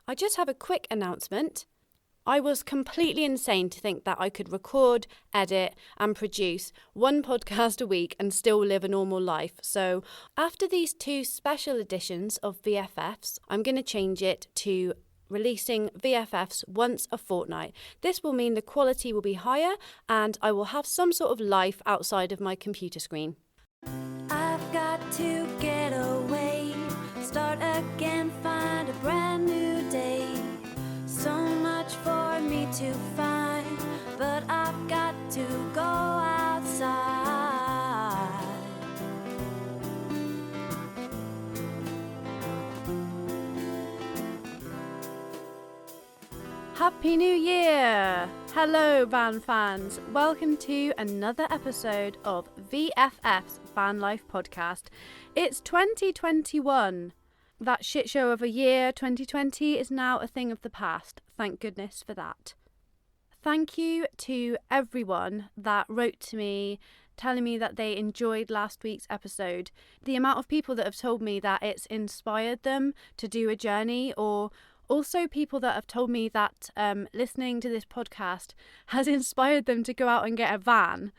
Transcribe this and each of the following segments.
I just have a quick announcement. I was completely insane to think that I could record, edit and produce one podcast a week and still live a normal life. So after these 2 special editions of VFFs, I'm going to change it to releasing VFFs once a fortnight. This will mean the quality will be higher and I will have some sort of life outside of my computer screen. I've got to get away, start again, find a brand new day. So much for me to find, but I've got to go outside. Happy New Year! Hello Van fans, welcome to another episode of VFF's Vanlife Podcast. It's 2021. That shit show of a year, 2020, is now a thing of the past. Thank goodness for that. Thank you to everyone that wrote to me telling me that they enjoyed last week's episode. The amount of people that have told me that it's inspired them to do a journey, or also people that have told me that listening to this podcast has inspired them to go out and get a van.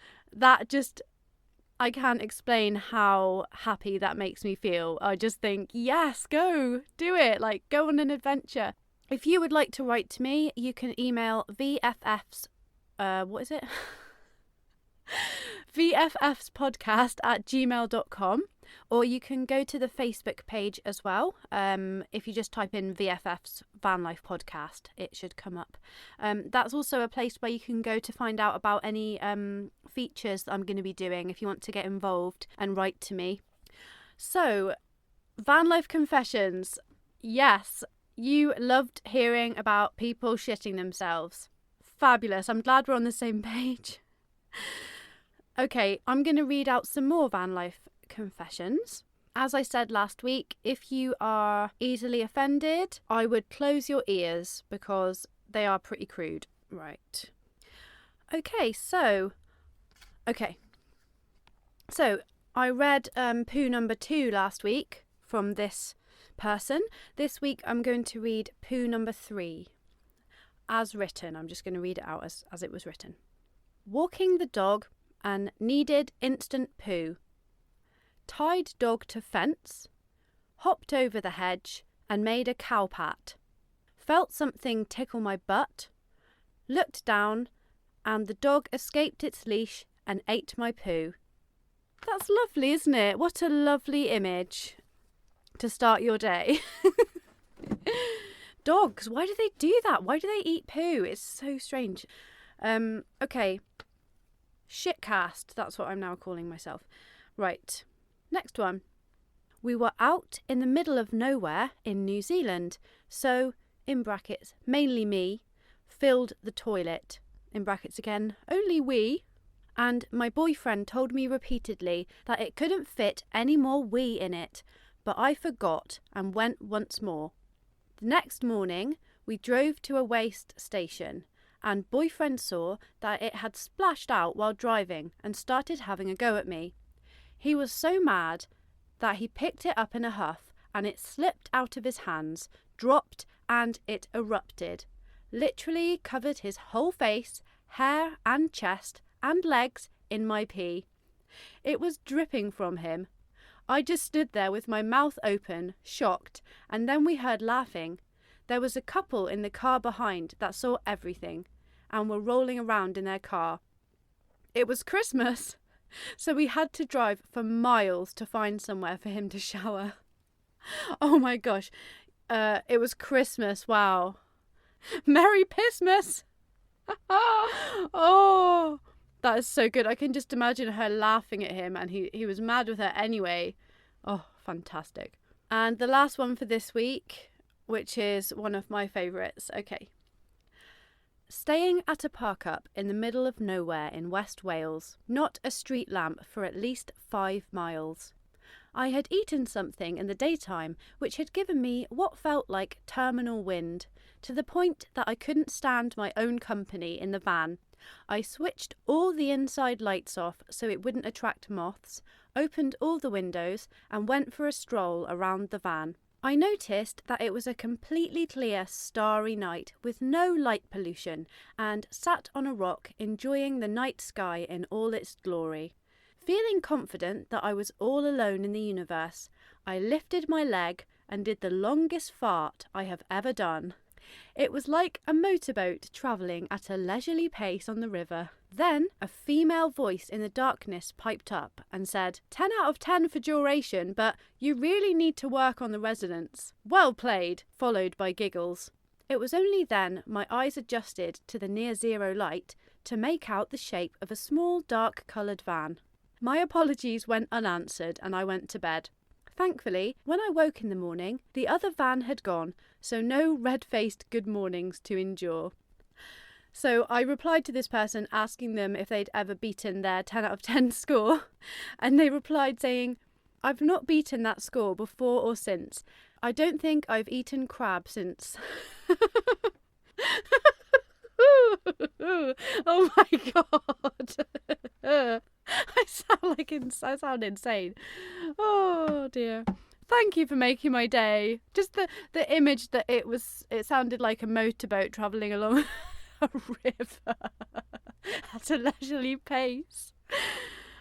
I can't explain how happy that makes me feel. I just think, yes, go, do it, go on an adventure. If you would like to write to me, you can email VFFs, VFFspodcast@gmail.com, or you can go to the Facebook page as well. If you just type in VFF's Vanlife Podcast, it should come up. That's also a place where you can go to find out about any features that I'm going to be doing if you want to get involved and write to me. So, Vanlife Confessions. Yes, you loved hearing about people shitting themselves. Fabulous. I'm glad we're on the same page. Okay, I'm going to read out some more Vanlife Confessions. As I said last week, if you are easily offended, I would close your ears because they are pretty crude. Right. So I read poo number 2 last week from this person. This week I'm going to read poo number 3 as written. I'm just going to read it out as it was written. Walking the dog and needed instant poo. Tied dog to fence, hopped over the hedge and made a cow pat. Felt something tickle my butt, looked down and the dog escaped its leash and ate my poo. That's lovely, isn't it? What a lovely image to start your day. Dogs, why do they do that? Why do they eat poo? It's so strange. Okay. Shitcast, that's what I'm now calling myself. Right, next one. We were out in the middle of nowhere in New Zealand, so, in brackets, mainly me, filled the toilet, in brackets again, only we, and my boyfriend told me repeatedly that it couldn't fit any more we in it, but I forgot and went once more. The next morning, we drove to a waste station, and boyfriend saw that it had splashed out while driving and started having a go at me. He was so mad that he picked it up in a huff and it slipped out of his hands, dropped and it erupted. Literally covered his whole face, hair and chest and legs in my pee. It was dripping from him. I just stood there with my mouth open, shocked, and then we heard laughing. There was a couple in the car behind that saw everything and were rolling around in their car. It was Christmas, so we had to drive for miles to find somewhere for him to shower. Oh my gosh, it was Christmas, wow. Merry Pissmas! Oh, that is so good. I can just imagine her laughing at him and he was mad with her anyway. Oh, fantastic. And the last one for this week, which is one of my favourites. Okay. Staying at a park-up in the middle of nowhere in West Wales, not a street lamp for at least 5 miles. I had eaten something in the daytime which had given me what felt like terminal wind, to the point that I couldn't stand my own company in the van. I switched all the inside lights off so it wouldn't attract moths, opened all the windows and went for a stroll around the van. I noticed that it was a completely clear, starry night with no light pollution, and sat on a rock enjoying the night sky in all its glory. Feeling confident that I was all alone in the universe, I lifted my leg and did the longest fart I have ever done. It was like a motorboat travelling at a leisurely pace on the river. Then a female voice in the darkness piped up and said, 10 out of 10 for duration, but you really need to work on the resonance. Well played, followed by giggles. It was only then my eyes adjusted to the near zero light to make out the shape of a small dark coloured van. My apologies went unanswered and I went to bed. Thankfully, when I woke in the morning, the other van had gone, so no red-faced good mornings to endure. So I replied to this person asking them if they'd ever beaten their 10 out of 10 score, and they replied saying, I've not beaten that score before or since. I don't think I've eaten crab since. Oh my god. I sound insane. Oh dear. Thank you for making my day. Just the image that it sounded like a motorboat travelling along a river at a leisurely pace.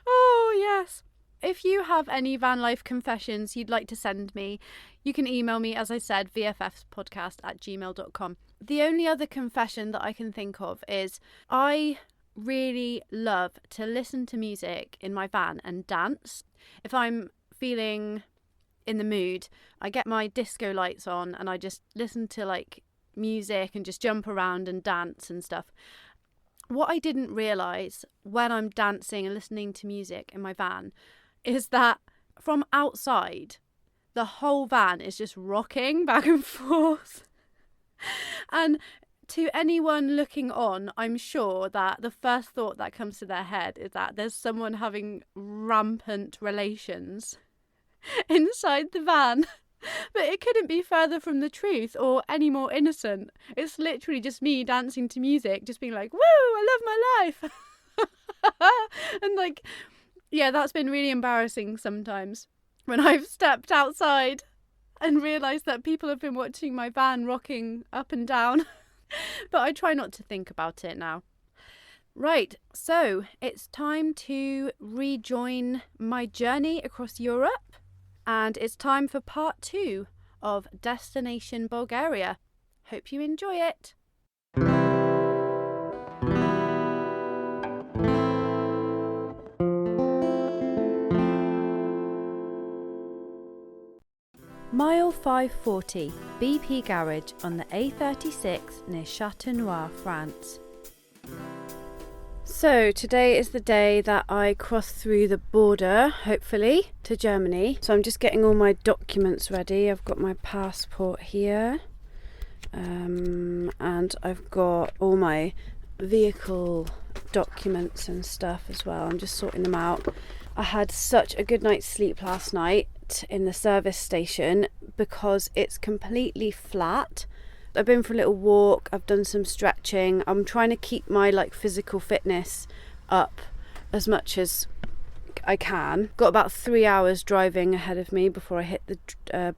Oh yes. If you have any van life confessions you'd like to send me, you can email me, as I said, vffspodcast@gmail.com. The only other confession that I can think of is I really love to listen to music in my van and dance. If I'm feeling in the mood, I get my disco lights on and I just listen to like music and just jump around and dance and stuff. What I didn't realise when I'm dancing and listening to music in my van is that from outside, the whole van is just rocking back and forth. And to anyone looking on, I'm sure that the first thought that comes to their head is that there's someone having rampant relations inside the van. But it couldn't be further from the truth or any more innocent. It's literally just me dancing to music, just being like, woo, I love my life. And like, yeah, that's been really embarrassing sometimes when I've stepped outside and realised that people have been watching my van rocking up and down. But I try not to think about it now. Right, so it's time to rejoin my journey across Europe, and it's time for part 2 of Destination Bulgaria. Hope you enjoy it. Mile 540, BP Garage on the A36 near Châteaunois, France. So today is the day that I cross through the border, hopefully, to Germany. So I'm just getting all my documents ready. I've got my passport here, and I've got all my vehicle documents and stuff as well. I'm just sorting them out. I had such a good night's sleep last night in the service station because it's completely flat. I've been for a little walk, I've done some stretching. I'm trying to keep my physical fitness up as much as I can. Got about 3 hours driving ahead of me before I hit the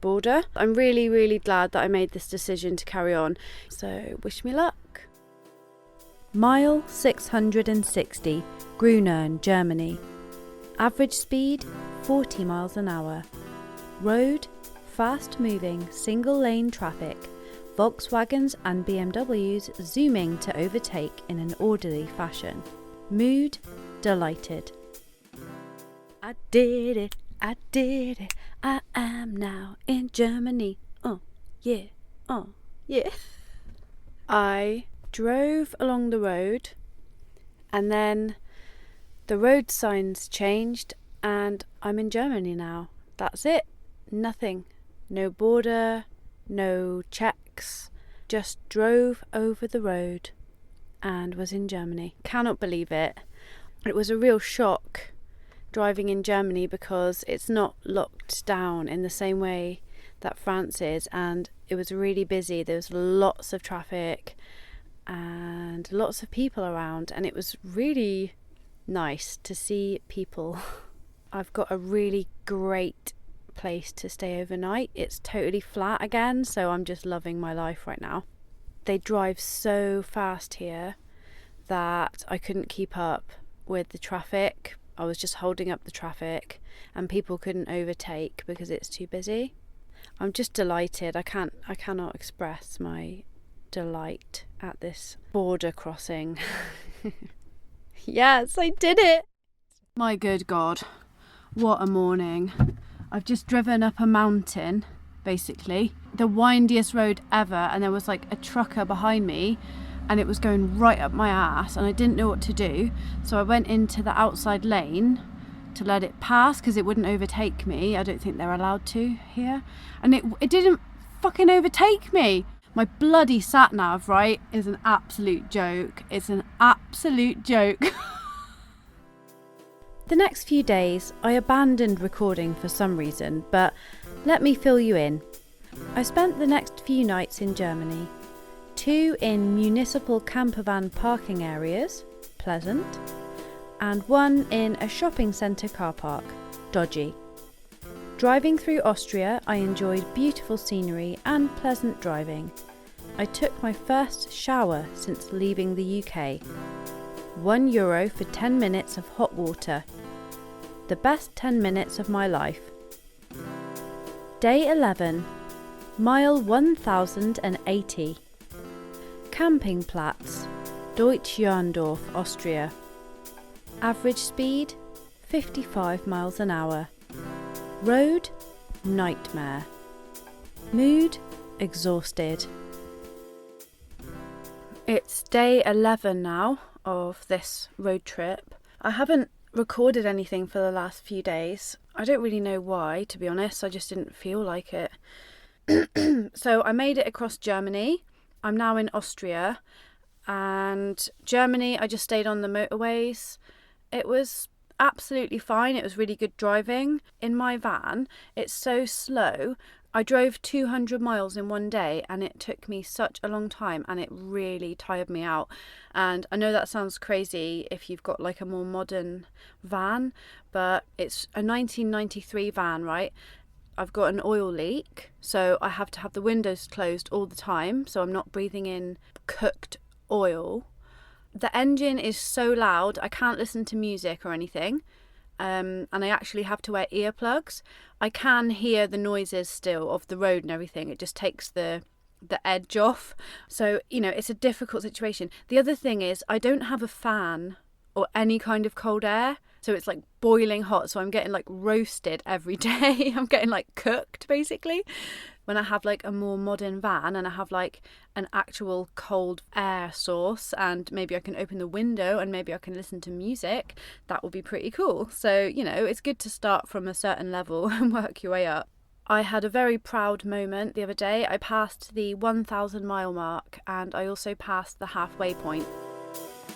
border. I'm really, really glad that I made this decision to carry on. So wish me luck. Mile 660, Grünern, Germany. Average speed 40 miles an hour. Road, fast moving single lane traffic. Volkswagens and BMWs zooming to overtake in an orderly fashion. Mood, delighted. I did it, I am now in Germany. Oh yeah. I drove along the road and then the road signs changed and I'm in Germany now. That's it. Nothing. No border, no checks. Just drove over the road and was in Germany. Cannot believe it. It was a real shock driving in Germany because it's not locked down in the same way that France is, and it was really busy. There was lots of traffic and lots of people around, and it was really nice to see people. I've got a really great place to stay overnight. It's totally flat again, so I'm just loving my life right now. They drive so fast here that I couldn't keep up with the traffic. I was just holding up the traffic and people couldn't overtake because it's too busy. I'm just delighted. I cannot express my delight at this border crossing. Yes, I did it. My good God, what a morning. I've just driven up a mountain, basically, the windiest road ever, and there was like a trucker behind me and it was going right up my ass and I didn't know what to do, so I went into the outside lane to let it pass because it wouldn't overtake me. I don't think they're allowed to here, and it didn't fucking overtake me. My bloody sat nav, right, is an absolute joke. It's an absolute joke. The next few days I abandoned recording for some reason, but let me fill you in. I spent the next few nights in Germany. 2 in municipal campervan parking areas, pleasant, and 1 in a shopping centre car park, dodgy. Driving through Austria, I enjoyed beautiful scenery and pleasant driving. I took my first shower since leaving the UK. €1 for 10 minutes of hot water. The best 10 minutes of my life. Day 11, mile 1080. Campingplatz, Deutsch-Jörndorf, Austria. Average speed, 55 miles an hour. Road, nightmare. Mood, exhausted. It's day 11 now of this road trip. I haven't recorded anything for the last few days. I don't really know why, to be honest. I just didn't feel like it. So I made it across Germany. I'm now in Austria, and Germany, I just stayed on the motorways. It was absolutely fine. It was really good driving. In my van, it's so slow. I drove 200 miles in one day and it took me such a long time and it really tired me out. And I know that sounds crazy if you've got like a more modern van, but it's a 1993 van, right? I've got an oil leak, so I have to have the windows closed all the time so I'm not breathing in cooked oil. The engine is so loud, I can't listen to music or anything. And I actually have to wear earplugs. I can hear the noises still of the road and everything. It just takes the edge off. So, it's a difficult situation. The other thing is I don't have a fan or any kind of cold air. So it's like boiling hot. So I'm getting like roasted every day. I'm getting like cooked basically. When I have like a more modern van and I have like an actual cold air source and maybe I can open the window and maybe I can listen to music, that will be pretty cool. So, it's good to start from a certain level and work your way up. I had a very proud moment the other day. I passed the 1,000 mile mark and I also passed the halfway point.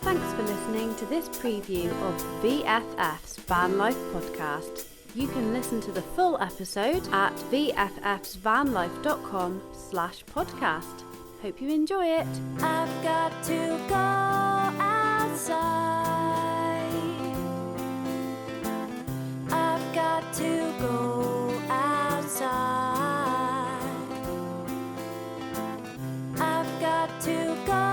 Thanks for listening to this preview of VFF's Vanlife podcast. You can listen to the full episode at vffsvanlife.com/podcast. Hope you enjoy it. I've got to go outside. I've got to go outside. I've got to go